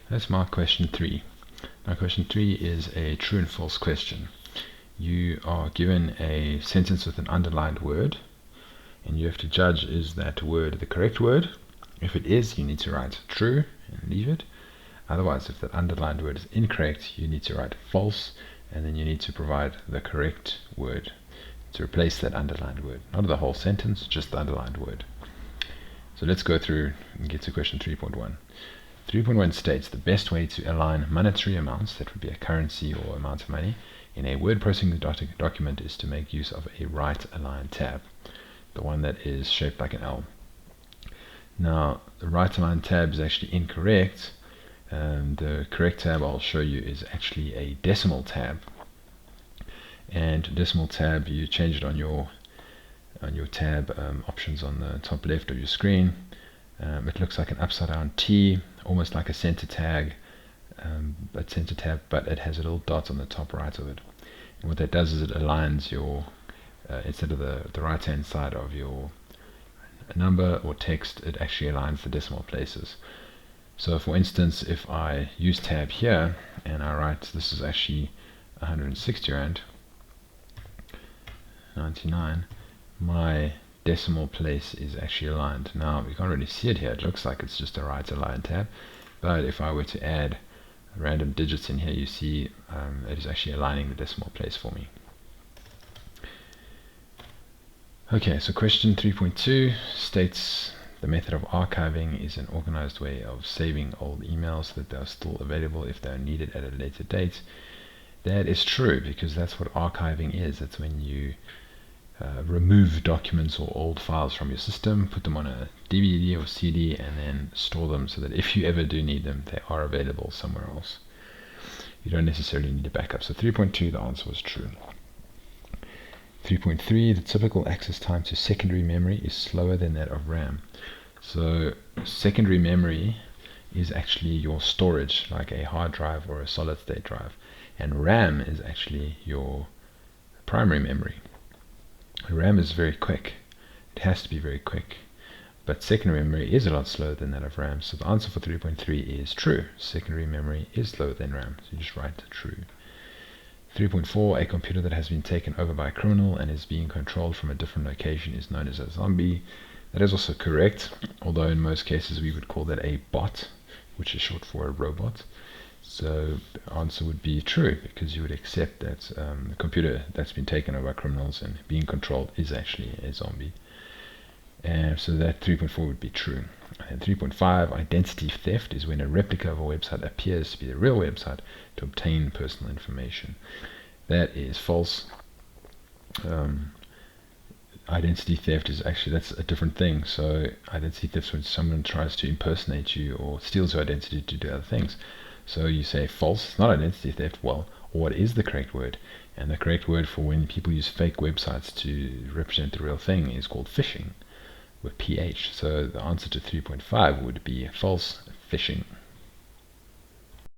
Let's mark question 3. Now question 3 is a true and false question. You are given a sentence with an underlined word, and you have to judge, is that word the correct word? If it is, you need to write true and leave it. Otherwise, if that underlined word is incorrect, you need to write false, and then you need to provide the correct word to replace that underlined word. Not the whole sentence, just the underlined word. So let's go through and get to question 3.1. 3.1 states the best way to align monetary amounts, that would be a currency or amount of money, in a word processing document is to make use of a right align tab, the one that is shaped like an L. Now, the right align tab is actually incorrect. The correct tab I'll show you is actually a decimal tab. And decimal tab, you change it on your tab options on the top left of your screen. It looks like an upside down T, almost like a center tab, but it has a little dot on the top right of it. And what that does is it aligns your, instead of the right hand side of your number or text, it actually aligns the decimal places. So for instance, if I use tab here and I write, this is actually 160 Rand 99, my decimal place is actually aligned. Now you can't really see it here, it looks like it's just a right align tab, but if I were to add random digits in here, you see it is actually aligning the decimal place for me. Okay, so question 3.2 states the method of archiving is an organized way of saving old emails so that they are still available if they are needed at a later date. That is true, because that's what archiving is. That's when you remove documents or old files from your system, put them on a DVD or CD, and then store them so that if you ever do need them, they are available somewhere else. You don't necessarily need a backup. So 3.2, the answer was true. 3.3, the typical access time to secondary memory is slower than that of RAM. So secondary memory is actually your storage, like a hard drive or a solid state drive, and RAM is actually your primary memory. RAM is very quick, it has to be very quick, but secondary memory is a lot slower than that of RAM. So the answer for 3.3 is true. Secondary memory is slower than RAM, so you just write true. 3.4, a computer that has been taken over by a criminal and is being controlled from a different location is known as a zombie. That is also correct, although in most cases we would call that a bot, which is short for a robot. So the answer would be true, because you would accept that the computer that's been taken over by criminals and being controlled is actually a zombie. So that 3.4 would be true. And 3.5, identity theft is when a replica of a website appears to be the real website to obtain personal information. That is false. Identity theft is actually, that's a different thing. So identity theft is when someone tries to impersonate you or steals your identity to do other things. So you say false, it's not identity theft. Well, what is the correct word? And the correct word for when people use fake websites to represent the real thing is called phishing, with PH. So the answer to 3.5 would be false phishing.